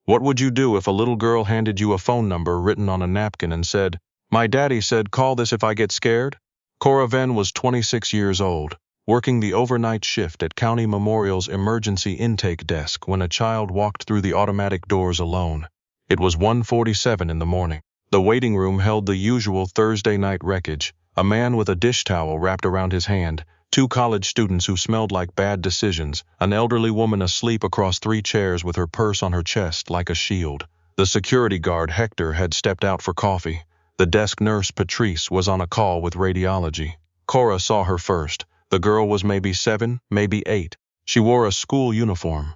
What would you do if a little girl handed you a phone number written on a napkin and said, "My daddy said call this if I get scared"? Cora Venn was 26 years old, working the overnight shift at County Memorial's emergency intake desk when a child walked through the automatic doors alone. It was 1:47 in the morning. The waiting room held the usual Thursday night wreckage: a man with a dish towel wrapped around his hand, two college students who smelled like bad decisions, an elderly woman asleep across 3 chairs with her purse on her chest like a shield. The security guard, Hector, had stepped out for coffee. The desk nurse, Patrice, was on a call with radiology. Cora saw her first. The girl was maybe 7, maybe 8. She wore a school uniform.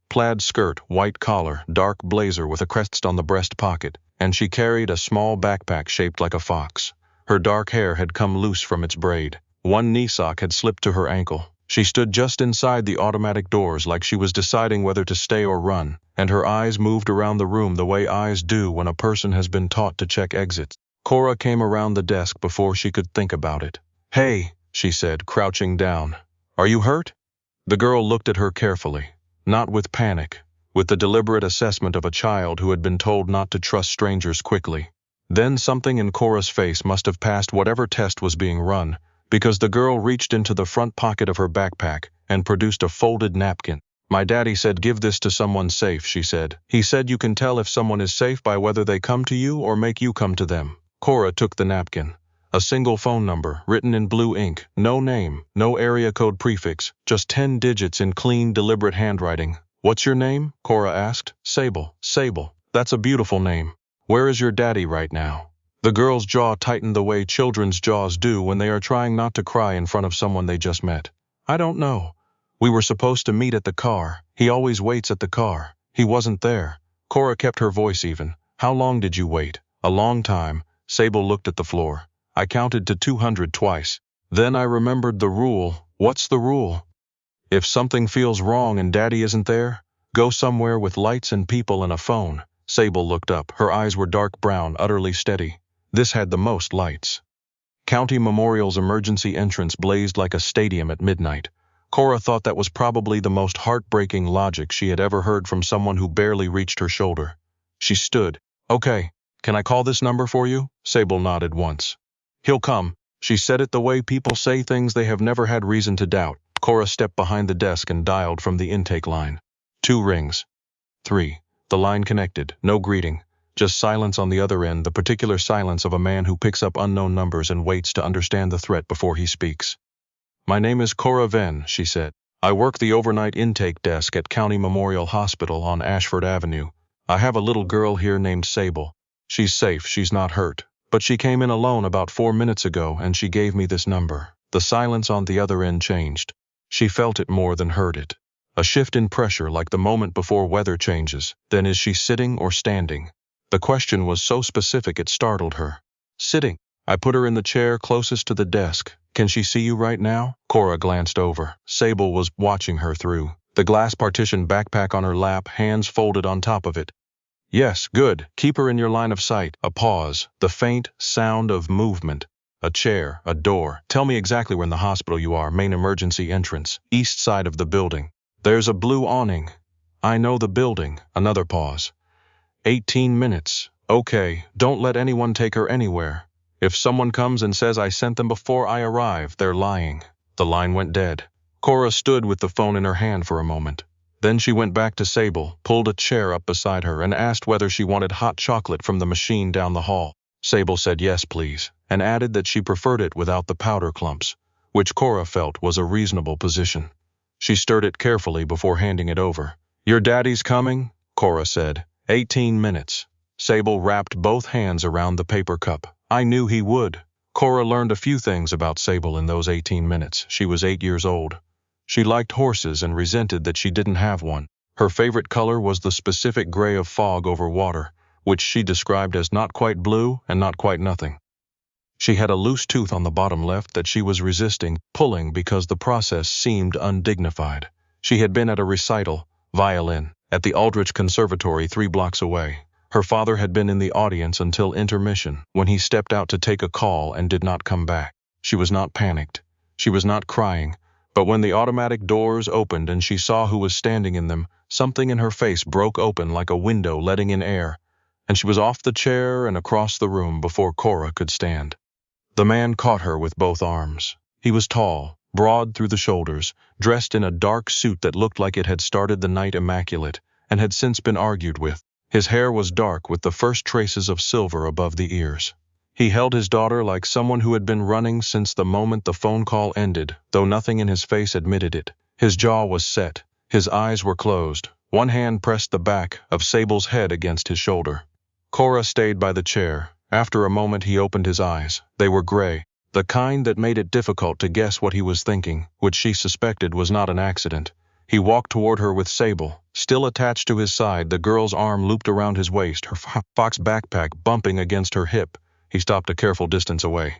Plaid skirt, white collar, dark blazer with a crest on the breast pocket, and she carried a small backpack shaped like a fox. Her dark hair had come loose from its braid. One knee sock had slipped to her ankle. She stood just inside the automatic doors like she was deciding whether to stay or run, and her eyes moved around the room the way eyes do when a person has been taught to check exits. Cora came around the desk before she could think about it. "Hey," she said, crouching down. "Are you hurt?" The girl looked at her carefully, not with panic, with the deliberate assessment of a child who had been told not to trust strangers quickly. Then something in Cora's face must have passed whatever test was being run, because the girl reached into the front pocket of her backpack and produced a folded napkin. "My daddy said give this to someone safe," she said. "He said you can tell if someone is safe by whether they come to you or make you come to them." Cora took the napkin. A single phone number, written in blue ink, no name, no area code prefix, just 10 digits in clean, deliberate handwriting. "What's your name?" Cora asked. "Sable." "Sable. That's a beautiful name. Where is your daddy right now?" The girl's jaw tightened the way children's jaws do when they are trying not to cry in front of someone they just met. "I don't know. We were supposed to meet at the car. He always waits at the car. He wasn't there." Cora kept her voice even. "How long did you wait?" "A long time." Sable looked at the floor. "I counted to 200 twice. Then I remembered the rule." "What's the rule?" "If something feels wrong and daddy isn't there, go somewhere with lights and people and a phone." Sable looked up. Her eyes were dark brown, utterly steady. This had the most lights. County Memorial's emergency entrance blazed like a stadium at midnight. Cora thought that was probably the most heartbreaking logic she had ever heard from someone who barely reached her shoulder. She stood. "Okay, can I call this number for you?" Sable nodded once. "He'll come." She said it the way people say things they have never had reason to doubt. Cora stepped behind the desk and dialed from the intake line. 2 rings. 3. The line connected. No greeting. Just silence on the other end, the particular silence of a man who picks up unknown numbers and waits to understand the threat before he speaks. "My name is Cora Venn," she said. "I work the overnight intake desk at County Memorial Hospital on Ashford Avenue. I have a little girl here named Sable. She's safe, she's not hurt. But she came in alone about 4 minutes ago and she gave me this number." The silence on the other end changed. She felt it more than heard it. A shift in pressure like the moment before weather changes. Then is she sitting or standing? The question was so specific it startled her. "Sitting." I put her in the chair closest to the desk. "Can she see you right now?" Cora glanced over. Sable was watching her through the glass partition backpack on her lap, hands folded on top of it. "Yes, good. Keep her in your line of sight." A pause, the faint sound of movement. A chair, a door. "Tell me exactly where in the hospital you are." "Main emergency entrance, east side of the building. There's a blue awning." "I know the building." Another pause. 18 minutes. "Okay, don't let anyone take her anywhere. If someone comes and says I sent them before I arrive, they're lying." The line went dead. Cora stood with the phone in her hand for a moment. Then she went back to Sable, pulled a chair up beside her, and asked whether she wanted hot chocolate from the machine down the hall. Sable said yes, please, and added that she preferred it without the powder clumps, which Cora felt was a reasonable position. She stirred it carefully before handing it over. "Your daddy's coming?" Cora said. 18 minutes. Sable wrapped both hands around the paper cup. "I knew he would." Cora learned a few things about Sable in those 18 minutes. She was 8 years old. She liked horses and resented that she didn't have one. Her favorite color was the specific gray of fog over water, which she described as not quite blue and not quite nothing. She had a loose tooth on the bottom left that she was resisting pulling because the process seemed undignified. She had been at a recital, violin, at the Aldrich Conservatory 3 blocks away. Her father had been in the audience until intermission, when he stepped out to take a call and did not come back. She was not panicked. She was not crying, But when the automatic doors opened and she saw who was standing in them, something in her face broke open like a window letting in air, and she was off the chair and across the room before Cora could stand. The man caught her with both arms. He was tall, broad through the shoulders, dressed in a dark suit that looked like it had started the night immaculate, and had since been argued with. His hair was dark with the first traces of silver above the ears. He held his daughter like someone who had been running since the moment the phone call ended, though nothing in his face admitted it. His jaw was set, his eyes were closed. One hand pressed the back of Sable's head against his shoulder. Cora stayed by the chair. After a moment he opened his eyes. They were gray, the kind that made it difficult to guess what he was thinking, which she suspected was not an accident. He walked toward her with Sable, still attached to his side, the girl's arm looped around his waist, her fox backpack bumping against her hip. He stopped a careful distance away.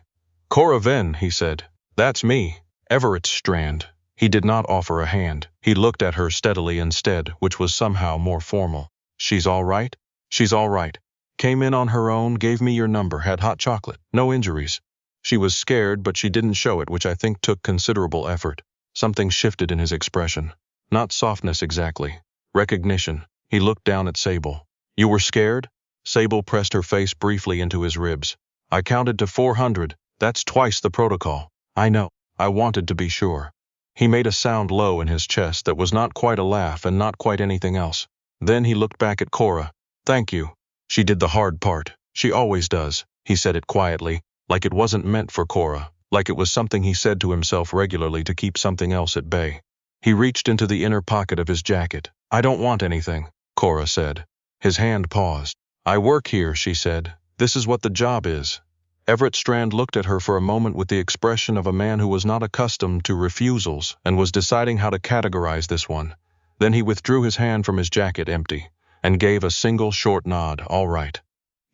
"Cora Venn," he said. "That's me, Everett Strand." He did not offer a hand. He looked at her steadily instead, which was somehow more formal. "She's all right?" "She's all right. Came in on her own, gave me your number, had hot chocolate. No injuries." She was scared, but she didn't show it, which I think took considerable effort. Something shifted in his expression. Not softness exactly. Recognition. He looked down at Sable. "You were scared?" Sable pressed her face briefly into his ribs. "I counted to 400. That's twice the protocol." "I know. I wanted to be sure." He made a sound low in his chest that was not quite a laugh and not quite anything else. Then he looked back at Cora. "Thank you. She did the hard part. She always does." He said it quietly, like it wasn't meant for Cora, like it was something he said to himself regularly to keep something else at bay. He reached into the inner pocket of his jacket. "I don't want anything," Cora said. His hand paused. "I work here," she said. "This is what the job is." Everett Strand looked at her for a moment with the expression of a man who was not accustomed to refusals and was deciding how to categorize this one. Then he withdrew his hand from his jacket empty, and gave a single short nod. "All right."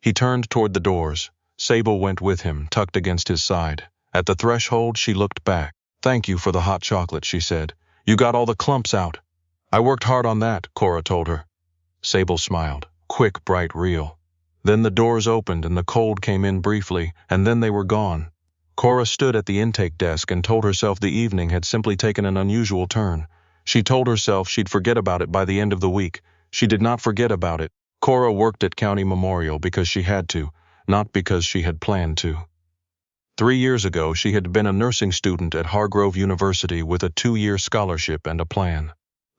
He turned toward the doors. Sable went with him, tucked against his side. At the threshold, she looked back. "Thank you for the hot chocolate," she said. "You got all the clumps out." "I worked hard on that," Cora told her. Sable smiled. Quick, bright, real. Then the doors opened and the cold came in briefly, and then they were gone. Cora stood at the intake desk and told herself the evening had simply taken an unusual turn. She told herself she'd forget about it by the end of the week. She did not forget about it. Cora worked at County Memorial because she had to, not because she had planned to. 3 years ago, she had been a nursing student at Hargrove University with a 2-year scholarship and a plan.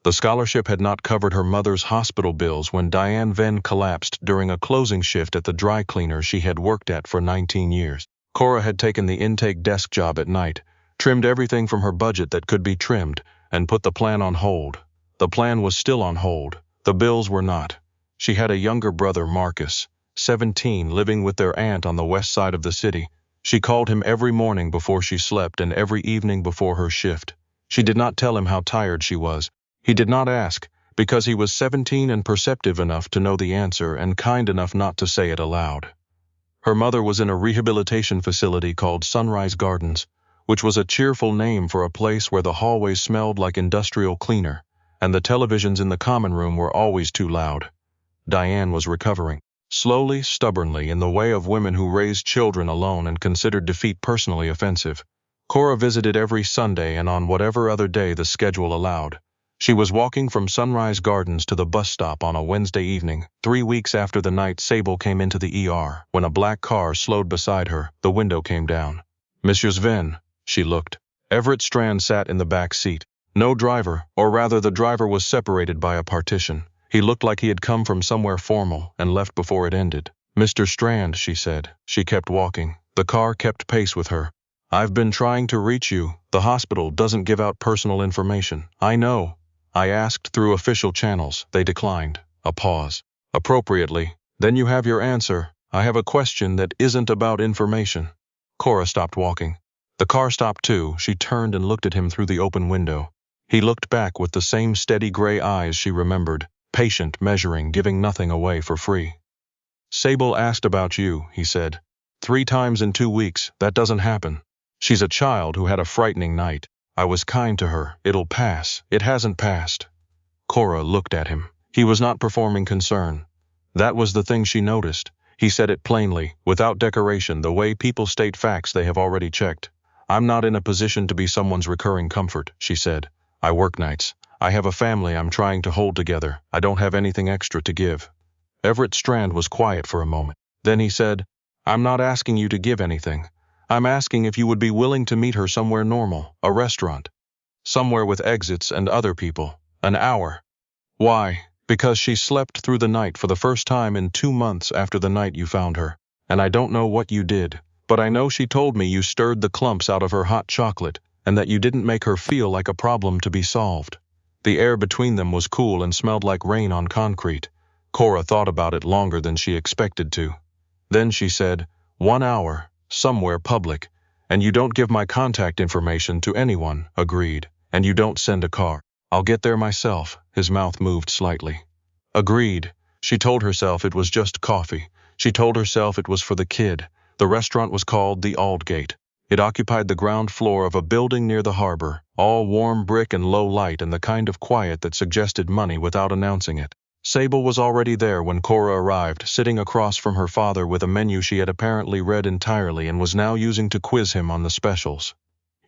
The scholarship had not covered her mother's hospital bills when Diane Venn collapsed during a closing shift at the dry cleaner she had worked at for 19 years. Cora had taken the intake desk job at night, trimmed everything from her budget that could be trimmed, and put the plan on hold. The plan was still on hold. The bills were not. She had a younger brother, Marcus, 17, living with their aunt on the west side of the city. She called him every morning before she slept and every evening before her shift. She did not tell him how tired she was. He did not ask, because he was 17 and perceptive enough to know the answer and kind enough not to say it aloud. Her mother was in a rehabilitation facility called Sunrise Gardens, which was a cheerful name for a place where the hallways smelled like industrial cleaner, and the televisions in the common room were always too loud. Diane was recovering. Slowly, stubbornly, in the way of women who raised children alone and considered defeat personally offensive. Cora visited every Sunday and on whatever other day the schedule allowed. She was walking from Sunrise Gardens to the bus stop on a Wednesday evening, 3 weeks after the night Sable came into the ER, when a black car slowed beside her. The window came down. "Mrs. Venn," she looked. Everett Strand sat in the back seat. No driver, or rather the driver was separated by a partition. He looked like he had come from somewhere formal and left before it ended. "Mr. Strand," she said. She kept walking. The car kept pace with her. "I've been trying to reach you. The hospital doesn't give out personal information." "I know. I asked through official channels. They declined." A pause. "Appropriately. Then you have your answer. I have a question that isn't about information." Cora stopped walking. The car stopped too. She turned and looked at him through the open window. He looked back with the same steady gray eyes she remembered, patient, measuring, giving nothing away for free. "Sable asked about you," he said. 3 times in 2 weeks. That doesn't happen. She's a child who had a frightening night. I was kind to her. It'll pass. It hasn't passed." Cora looked at him. He was not performing concern. That was the thing she noticed. He said it plainly, without decoration, the way people state facts they have already checked. I'm not in a position to be someone's recurring comfort, she said. I work nights. I have a family I'm trying to hold together. I don't have anything extra to give. Everett Strand was quiet for a moment. Then he said, I'm not asking you to give anything. I'm asking if you would be willing to meet her somewhere normal, a restaurant. Somewhere with exits and other people. An hour. Why? Because she slept through the night for the first time in 2 months after the night you found her. And I don't know what you did, but I know she told me you stirred the clumps out of her hot chocolate, and that you didn't make her feel like a problem to be solved. The air between them was cool and smelled like rain on concrete. Cora thought about it longer than she expected to. Then she said, 1 hour, somewhere public. And you don't give my contact information to anyone, agreed. And you don't send a car. I'll get there myself. His mouth moved slightly. Agreed. She told herself it was just coffee. She told herself it was for the kid. The restaurant was called the Aldgate. It occupied the ground floor of a building near the harbor, all warm brick and low light and the kind of quiet that suggested money without announcing it. Sable was already there when Cora arrived, sitting across from her father with a menu she had apparently read entirely and was now using to quiz him on the specials.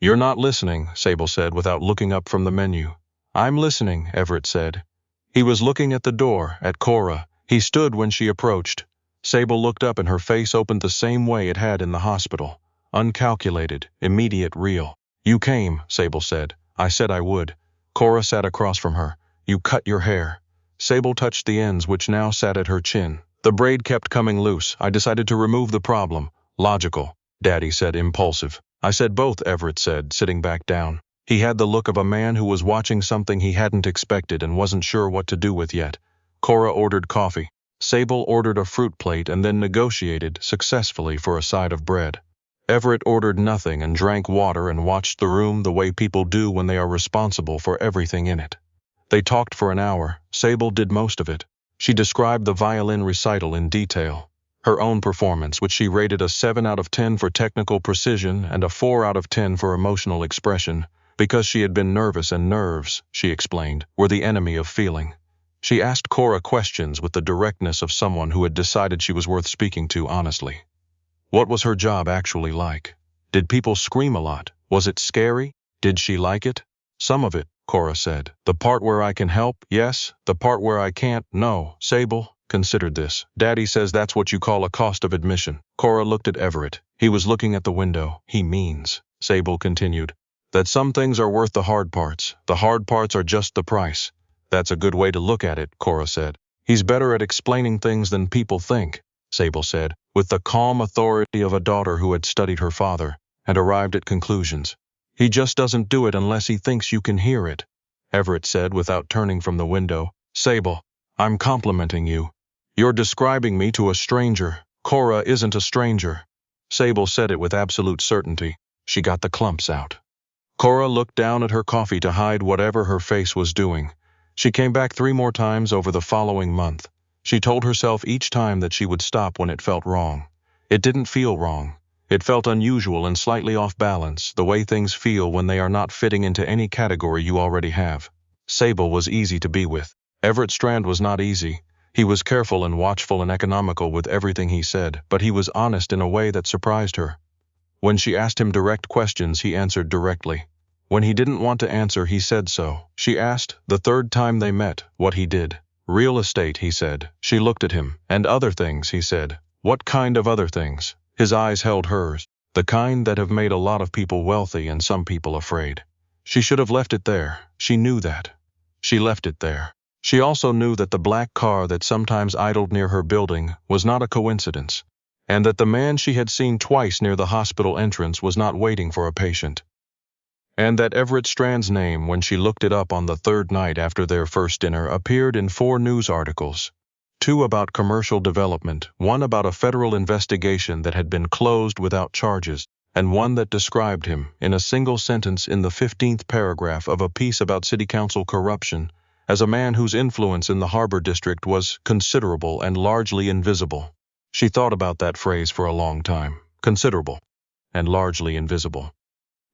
You're not listening, Sable said without looking up from the menu. I'm listening, Everett said. He was looking at the door, at Cora. He stood when she approached. Sable looked up and her face opened the same way it had in the hospital. Uncalculated, immediate, real. You came, Sable said. I said I would. Cora sat across from her. You cut your hair. Sable touched the ends which now sat at her chin. The braid kept coming loose. I decided to remove the problem. Logical, Daddy said, impulsive. I said both, Everett said, sitting back down. He had the look of a man who was watching something he hadn't expected and wasn't sure what to do with yet. Cora ordered coffee. Sable ordered a fruit plate and then negotiated, successfully, for a side of bread. Everett ordered nothing and drank water and watched the room the way people do when they are responsible for everything in it. They talked for an hour. Sable did most of it. She described the violin recital in detail. Her own performance, which she rated a 7 out of 10 for technical precision and a 4 out of 10 for emotional expression, because she had been nervous and nerves, she explained, were the enemy of feeling. She asked Cora questions with the directness of someone who had decided she was worth speaking to honestly. What was her job actually like? Did people scream a lot? Was it scary? Did she like it? Some of it, Cora said. The part where I can help, yes. The part where I can't, no. Sable considered this. Daddy says that's what you call a cost of admission. Cora looked at Everett. He was looking at the window. He means, Sable continued, that some things are worth the hard parts. The hard parts are just the price. That's a good way to look at it, Cora said. He's better at explaining things than people think, Sable said, with the calm authority of a daughter who had studied her father and arrived at conclusions. He just doesn't do it unless he thinks you can hear it, Everett said without turning from the window. Sable, I'm complimenting you. You're describing me to a stranger. Cora isn't a stranger. Sable said it with absolute certainty. She got the clumps out. Cora looked down at her coffee to hide whatever her face was doing. She came back 3 more times over the following month. She told herself each time that she would stop when it felt wrong. It didn't feel wrong. It felt unusual and slightly off balance, the way things feel when they are not fitting into any category you already have. Sable was easy to be with. Everett Strand was not easy. He was careful and watchful and economical with everything he said, but he was honest in a way that surprised her. When she asked him direct questions, he answered directly. When he didn't want to answer, he said so. She asked, the 3rd time they met, what he did. Real estate, he said. She looked at him. And other things, he said. What kind of other things? His eyes held hers. The kind that have made a lot of people wealthy and some people afraid. She should have left it there. She knew that. She left it there. She also knew that the black car that sometimes idled near her building was not a coincidence, and that the man she had seen twice near the hospital entrance was not waiting for a patient. And that Everett Strand's name, when she looked it up on the 3rd night after their first dinner, appeared in 4 news articles. 2 about commercial development, 1 about a federal investigation that had been closed without charges, and 1 that described him, in a single sentence in the 15th paragraph of a piece about city council corruption, as a man whose influence in the harbor district was considerable and largely invisible. She thought about that phrase for a long time. Considerable and largely invisible.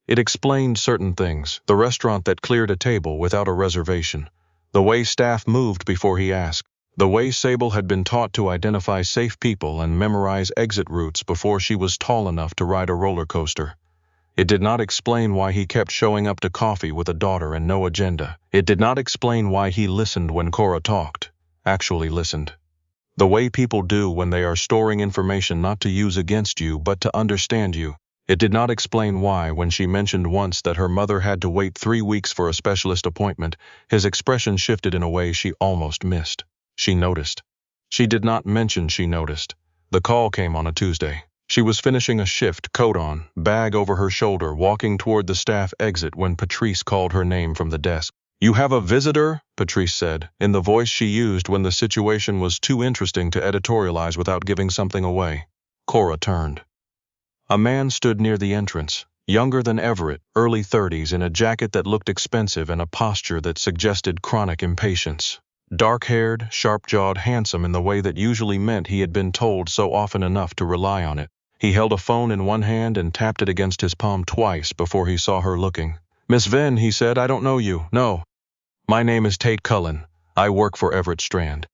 It explained certain things, the restaurant that cleared a table without a reservation, the way staff moved before he asked, the way Sable had been taught to identify safe people and memorize exit routes before she was tall enough to ride a roller coaster. It did not explain why he kept showing up to coffee with a daughter and no agenda. It did not explain why he listened when Cora talked. Actually listened. The way people do when they are storing information not to use against you but to understand you. It did not explain why, when she mentioned once that her mother had to wait 3 weeks for a specialist appointment, his expression shifted in a way she almost missed. She noticed. She did not mention she noticed. The call came on a Tuesday. She was finishing a shift, coat on, bag over her shoulder, walking toward the staff exit when Patrice called her name from the desk. "You have a visitor?" Patrice said, in the voice she used when the situation was too interesting to editorialize without giving something away. Cora turned. A man stood near the entrance, younger than Everett, early 30s, in a jacket that looked expensive and a posture that suggested chronic impatience. Dark-haired, sharp-jawed, handsome in the way that usually meant he had been told so often enough to rely on it. He held a phone in one hand and tapped it against his palm twice before he saw her looking. "Miss Venn," he said, "I don't know you. No. My name is Tate Cullen. I work for Everett Strand."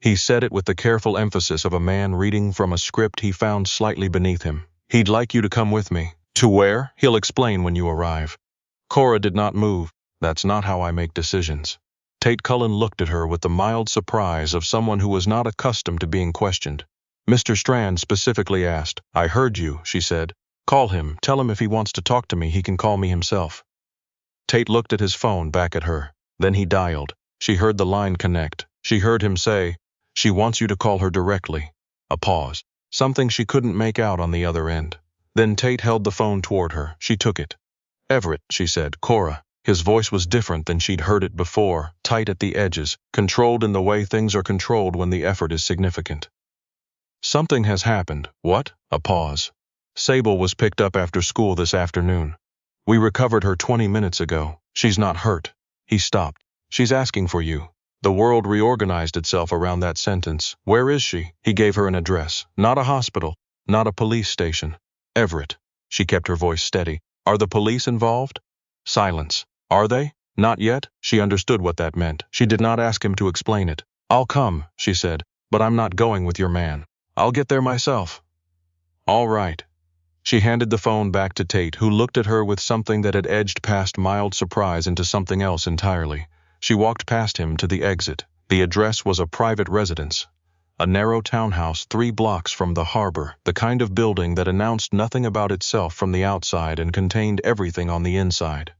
He said it with the careful emphasis of a man reading from a script he found slightly beneath him. "He'd like you to come with me." "To where?" "He'll explain when you arrive." Cora did not move. "That's not how I make decisions." Tate Cullen looked at her with the mild surprise of someone who was not accustomed to being questioned. "Mr. Strand specifically asked." "I heard you," she said. "Call him. Tell him if he wants to talk to me, he can call me himself." Tate looked at his phone back at her. Then he dialed. She heard the line connect. She heard him say, "She wants you to call her directly." A pause. Something she couldn't make out on the other end. Then Tate held the phone toward her. She took it. "Everett," she said. "Cora." His voice was different than she'd heard it before, tight at the edges, controlled in the way things are controlled when the effort is significant. "Something has happened." "What?" A pause. "Sable was picked up after school this afternoon. We recovered her 20 minutes ago. She's not hurt." He stopped. "She's asking for you." The world reorganized itself around that sentence. "Where is she?" He gave her an address. "Not a hospital. Not a police station." "Everett." She kept her voice steady. "Are the police involved?" Silence. "Are they?" "Not yet." She understood what that meant. She did not ask him to explain it. "I'll come," she said, "but I'm not going with your man. I'll get there myself." "All right." She handed the phone back to Tate, who looked at her with something that had edged past mild surprise into something else entirely. She walked past him to the exit. The address was a private residence. A narrow townhouse 3 blocks from the harbor, the kind of building that announced nothing about itself from the outside and contained everything on the inside.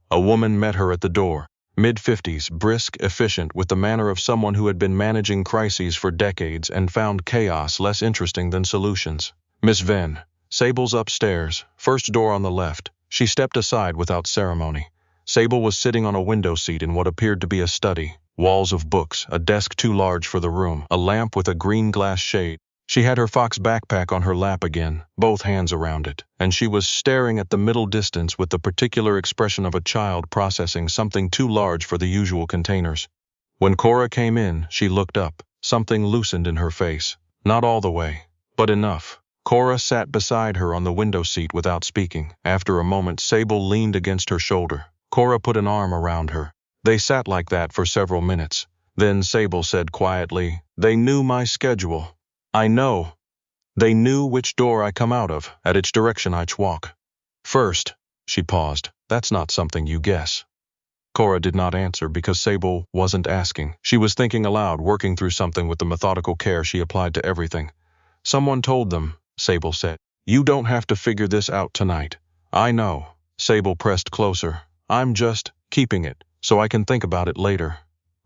A woman met her at the door, mid-50s, brisk, efficient, with the manner of someone who had been managing crises for decades and found chaos less interesting than solutions. "Miss Venn, Sable's upstairs, first door on the left." She stepped aside without ceremony. Sable was sitting on a window seat in what appeared to be a study. Walls of books, a desk too large for the room, a lamp with a green glass shade. She had her Fox backpack on her lap again, both hands around it, and she was staring at the middle distance with the particular expression of a child processing something too large for the usual containers. When Cora came in, she looked up. Something loosened in her face. Not all the way, but enough. Cora sat beside her on the window seat without speaking. After a moment, Sable leaned against her shoulder. Cora put an arm around her. They sat like that for several minutes. Then Sable said quietly, "They knew my schedule. I know. They knew which door I come out of, at which direction I walk." "First," she paused, "that's not something you guess." Cora did not answer because Sable wasn't asking. She was thinking aloud, working through something with the methodical care she applied to everything. "Someone told them," Sable said. "You don't have to figure this out tonight." "I know." Sable pressed closer. "I'm just keeping it, so I can think about it later."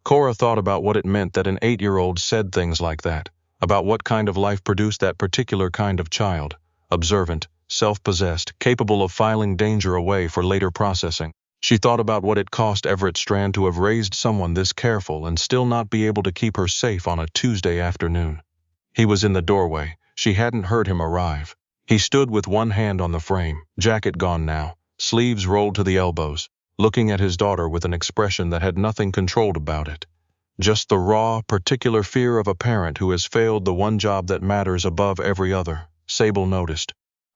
Cora thought about what it meant that an 8-year-old said things like that, about what kind of life produced that particular kind of child, observant, self-possessed, capable of filing danger away for later processing. She thought about what it cost Everett Strand to have raised someone this careful and still not be able to keep her safe on a Tuesday afternoon. He was in the doorway. She hadn't heard him arrive. He stood with one hand on the frame, jacket gone now, sleeves rolled to the elbows, looking at his daughter with an expression that had nothing controlled about it. Just the raw, particular fear of a parent who has failed the one job that matters above every other. Sable noticed.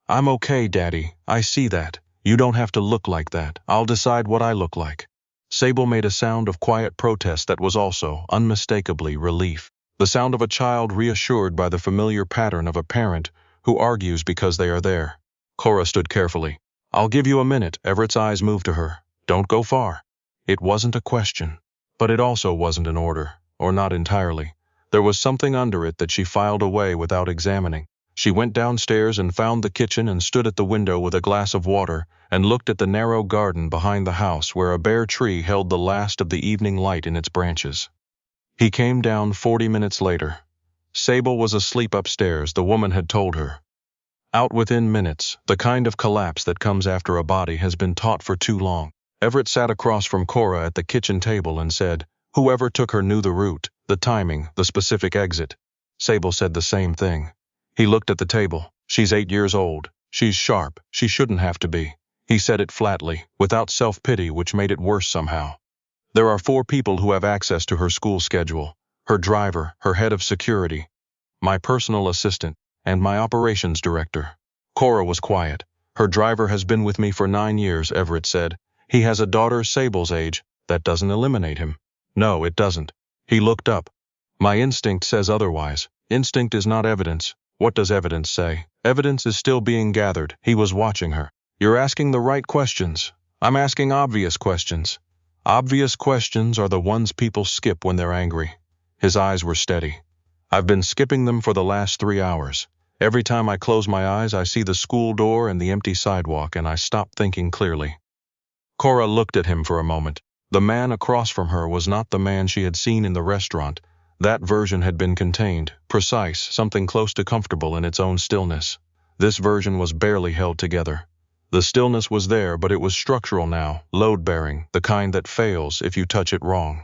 "I'm okay, Daddy. I see that. You don't have to look like that. I'll decide what I look like." Sable made a sound of quiet protest that was also, unmistakably, relief. The sound of a child reassured by the familiar pattern of a parent who argues because they are there. Cora stood carefully. I'll give you a minute. Everett's eyes moved to her. Don't go far. It wasn't a question. But it also wasn't an order, or not entirely. There was something under it that she filed away without examining. She went downstairs and found the kitchen and stood at the window with a glass of water and looked at the narrow garden behind the house where a bare tree held the last of the evening light in its branches. He came down 40 minutes later. Sable was asleep upstairs, the woman had told her. Out within minutes, the kind of collapse that comes after a body has been taught for too long. Everett sat across from Cora at the kitchen table and said, "Whoever took her knew the route, the timing, the specific exit." Sable said the same thing. He looked at the table. "She's 8 years old. She's sharp. She shouldn't have to be." He said it flatly, without self-pity, which made it worse somehow. "There are 4 people who have access to her school schedule. Her driver, her head of security, my personal assistant, and my operations director." Cora was quiet. "Her driver has been with me for 9 years, Everett said. "He has a daughter Sable's age. That doesn't eliminate him." "No, it doesn't." He looked up. "My instinct says otherwise." "Instinct is not evidence." "What does evidence say?" "Evidence is still being gathered." He was watching her. "You're asking the right questions." "I'm asking obvious questions." "Obvious questions are the ones people skip when they're angry." His eyes were steady. "I've been skipping them for the last 3 hours. Every time I close my eyes, I see the school door and the empty sidewalk, and I stop thinking clearly." Cora looked at him for a moment. The man across from her was not the man she had seen in the restaurant. That version had been contained, precise, something close to comfortable in its own stillness. This version was barely held together. The stillness was there, but it was structural now, load-bearing, the kind that fails if you touch it wrong.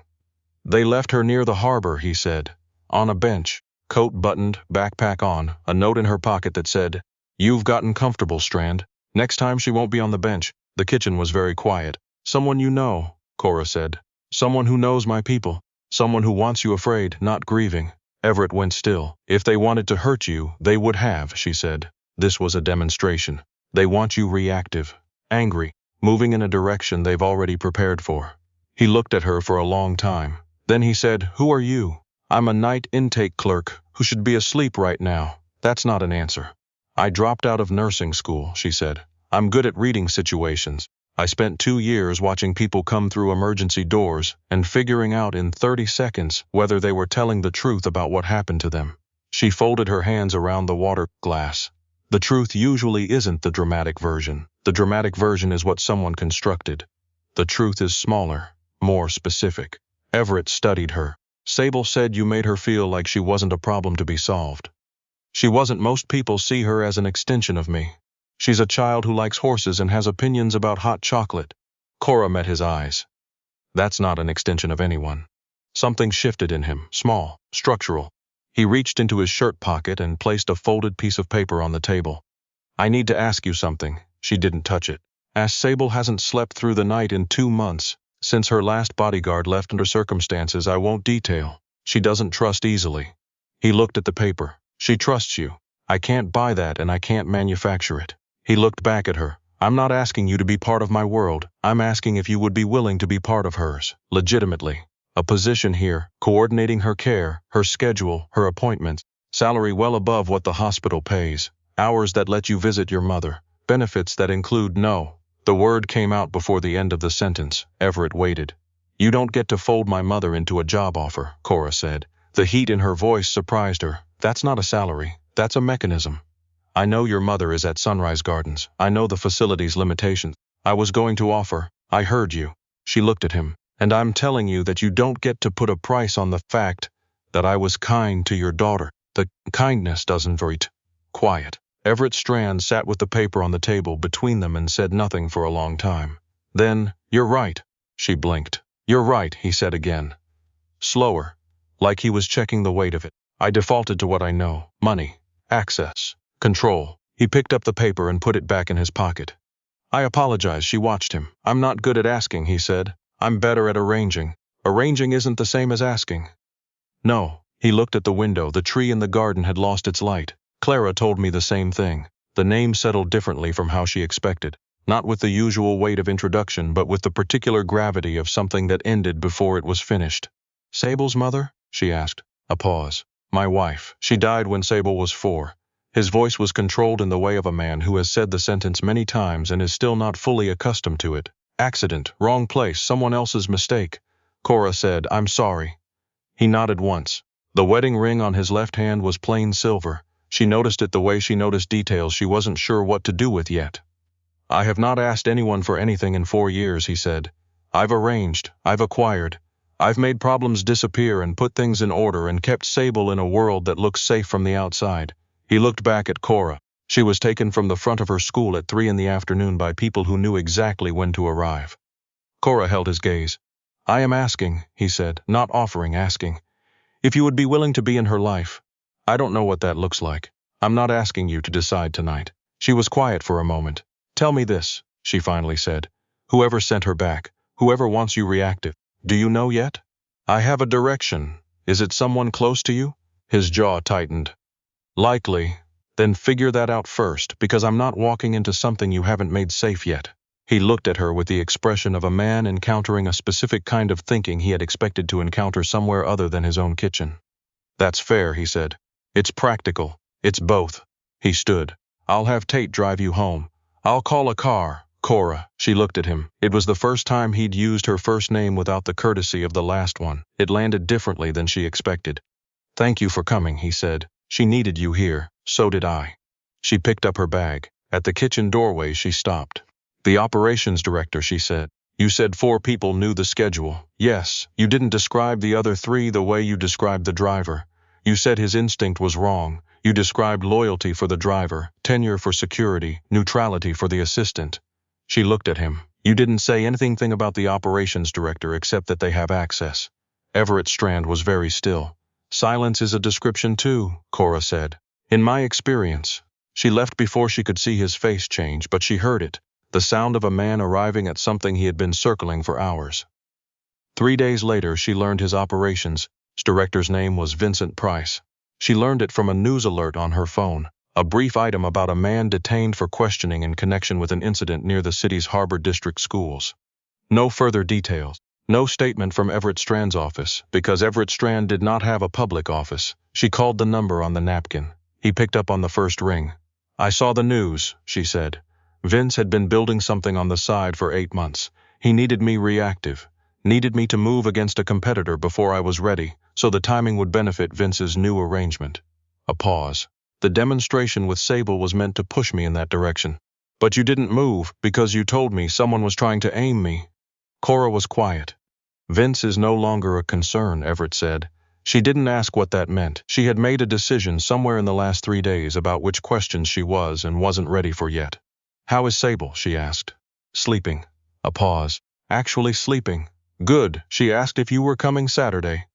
"They left her near the harbor," he said. "On a bench, coat buttoned, backpack on, a note in her pocket that said, 'You've gotten comfortable, Strand. Next time she won't be on the bench.'" The kitchen was very quiet. "Someone you know," Cora said. "Someone who knows my people. Someone who wants you afraid, not grieving." Everett went still. "If they wanted to hurt you, they would have," she said. "This was a demonstration. They want you reactive, angry, moving in a direction they've already prepared for." He looked at her for a long time. Then he said, "Who are you?" "I'm a night intake clerk who should be asleep right now." "That's not an answer." "I dropped out of nursing school," she said. "I'm good at reading situations. I spent 2 years watching people come through emergency doors and figuring out in 30 seconds whether they were telling the truth about what happened to them." She folded her hands around the water glass. "The truth usually isn't the dramatic version. The dramatic version is what someone constructed. The truth is smaller, more specific." Everett studied her. "Sable said you made her feel like she wasn't a problem to be solved." "She wasn't. Most people see her as an extension of me. She's a child who likes horses and has opinions about hot chocolate." Cora met his eyes. "That's not an extension of anyone." Something shifted in him, small, structural. He reached into his shirt pocket and placed a folded piece of paper on the table. "I need to ask you something." She didn't touch it. Sable hasn't slept through the night in 2 months, since her last bodyguard left under circumstances I won't detail. She doesn't trust easily." He looked at the paper. "She trusts you. I can't buy that and I can't manufacture it." He looked back at her. "I'm not asking you to be part of my world. I'm asking if you would be willing to be part of hers, legitimately. A position here, coordinating her care, her schedule, her appointments, salary well above what the hospital pays, hours that let you visit your mother, benefits that include no." The word came out before the end of the sentence. Everett waited. "You don't get to fold my mother into a job offer," Cora said. The heat in her voice surprised her. "That's not a salary. That's a mechanism. I know your mother is at Sunrise Gardens. I know the facility's limitations. I was going to offer. I heard you." She looked at him. "And I'm telling you that you don't get to put a price on the fact that I was kind to your daughter. The kindness doesn't rate." Quiet. Everett Strand sat with the paper on the table between them and said nothing for a long time. Then, "You're right." She blinked. "You're right," he said again. Slower, like he was checking the weight of it. "I defaulted to what I know. Money. Access. Control." He picked up the paper and put it back in his pocket. "I apologize." She watched him. "I'm not good at asking," he said. "I'm better at arranging." "Arranging isn't the same as asking." "No." He looked at the window. The tree in the garden had lost its light. "Clara told me the same thing." The name settled differently from how she expected. Not with the usual weight of introduction, but with the particular gravity of something that ended before it was finished. "Sable's mother?" she asked. A pause. "My wife. She died when Sable was 4. His voice was controlled in the way of a man who has said the sentence many times and is still not fully accustomed to it. Accident, wrong place, someone else's mistake. Cora said, I'm sorry. He nodded once. The wedding ring on his left hand was plain silver. She noticed it the way she noticed details she wasn't sure what to do with yet. I have not asked anyone for anything in 4 years, he said. I've arranged, I've acquired. I've made problems disappear and put things in order and kept Sable in a world that looks safe from the outside. He looked back at Cora. She was taken from the front of her school at 3 in the afternoon by people who knew exactly when to arrive. Cora held his gaze. I am asking, he said, not offering, asking. If you would be willing to be in her life. I don't know what that looks like. I'm not asking you to decide tonight. She was quiet for a moment. Tell me this, she finally said. Whoever sent her back, whoever wants you reactive, do you know yet? I have a direction. Is it someone close to you? His jaw tightened. Likely. Then figure that out first, because I'm not walking into something you haven't made safe yet. He looked at her with the expression of a man encountering a specific kind of thinking he had expected to encounter somewhere other than his own kitchen. That's fair, he said. It's practical. It's both. He stood. I'll have Tate drive you home. I'll call a car. Cora. She looked at him. It was the first time he'd used her first name without the courtesy of the last one. It landed differently than she expected. Thank you for coming, he said. She needed you here. So did I. She picked up her bag. At the kitchen doorway, she stopped. The operations director, she said. You said 4 people knew the schedule. Yes, you didn't describe the other 3 the way you described the driver. You said his instinct was wrong. You described loyalty for the driver, tenure for security, neutrality for the assistant. She looked at him. You didn't say anything about the operations director except that they have access. Everett Strand was very still. Silence is a description too, Cora said. In my experience. She left before she could see his face change, but she heard it. The sound of a man arriving at something he had been circling for hours. 3 days later, she learned his operations director's name was Vincent Price. She learned it from a news alert on her phone, a brief item about a man detained for questioning in connection with an incident near the city's Harbor District schools. No further details. No statement from Everett Strand's office, because Everett Strand did not have a public office. She called the number on the napkin. He picked up on the first ring. I saw the news, she said. Vince had been building something on the side for 8 months. He needed me reactive. Needed me to move against a competitor before I was ready, so the timing would benefit Vince's new arrangement. A pause. The demonstration with Sable was meant to push me in that direction. But you didn't move because you told me someone was trying to aim me. Cora was quiet. Vince is no longer a concern, Everett said. She didn't ask what that meant. She had made a decision somewhere in the last 3 days about which questions she was and wasn't ready for yet. How is Sable? She asked. Sleeping. A pause. Actually sleeping. Good. She asked if you were coming Saturday.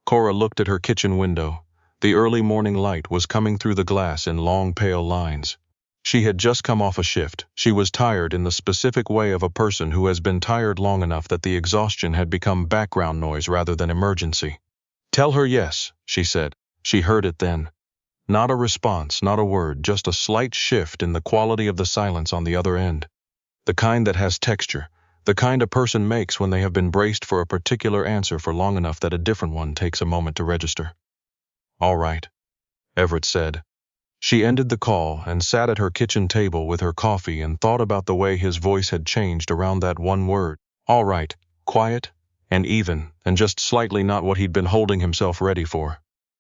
Cora looked at her kitchen window. The early morning light was coming through the glass in long pale lines. She had just come off a shift. She was tired in the specific way of a person who has been tired long enough that the exhaustion had become background noise rather than emergency. Tell her yes, she said. She heard it then. Not a response, not a word, just a slight shift in the quality of the silence on the other end. The kind that has texture, the kind a person makes when they have been braced for a particular answer for long enough that a different one takes a moment to register. All right, Everett said. She ended the call and sat at her kitchen table with her coffee and thought about the way his voice had changed around that one word. All right, quiet and even, and just slightly not what he'd been holding himself ready for.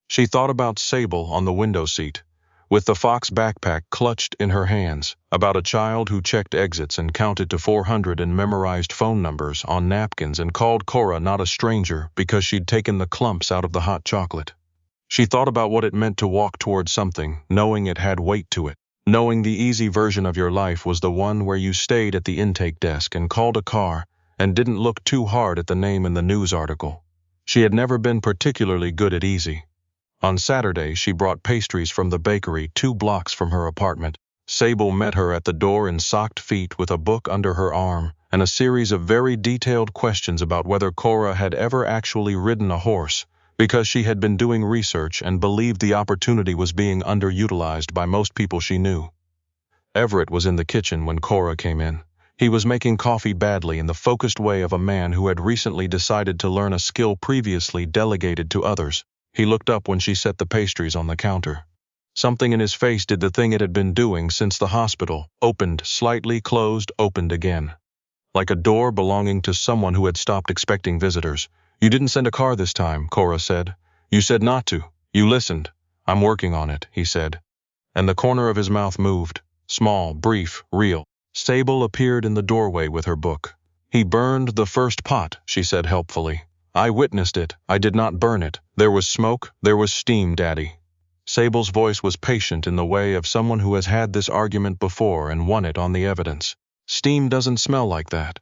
She thought about Sable on the window seat, with the Fox backpack clutched in her hands, about a child who checked exits and counted to 400 and memorized phone numbers on napkins and called Cora not a stranger because she'd taken the clumps out of the hot chocolate. She thought about what it meant to walk towards something, knowing it had weight to it, knowing the easy version of your life was the one where you stayed at the intake desk and called a car and didn't look too hard at the name in the news article. She had never been particularly good at easy. On Saturday, she brought pastries from the bakery 2 blocks from her apartment. Sable met her at the door in socked feet with a book under her arm and a series of very detailed questions about whether Cora had ever actually ridden a horse, because she had been doing research and believed the opportunity was being underutilized by most people she knew. Everett was in the kitchen when Cora came in. He was making coffee badly in the focused way of a man who had recently decided to learn a skill previously delegated to others. He looked up when she set the pastries on the counter. Something in his face did the thing it had been doing since the hospital. Opened, slightly closed, opened again. Like a door belonging to someone who had stopped expecting visitors. "You didn't send a car this time," Cora said. "You said not to. You listened." "I'm working on it," he said. And the corner of his mouth moved. Small, brief, real. Sable appeared in the doorway with her book. "He burned the first pot," she said helpfully. "I witnessed it. I did not burn it. There was smoke, there was steam, Daddy." Sable's voice was patient in the way of someone who has had this argument before and won it on the evidence. "Steam doesn't smell like that."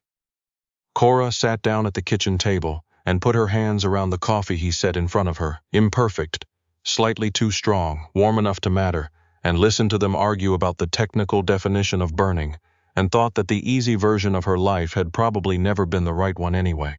Cora sat down at the kitchen table and put her hands around the coffee he set in front of her. Imperfect, slightly too strong, warm enough to matter, and listened to them argue about the technical definition of burning, and thought that the easy version of her life had probably never been the right one anyway.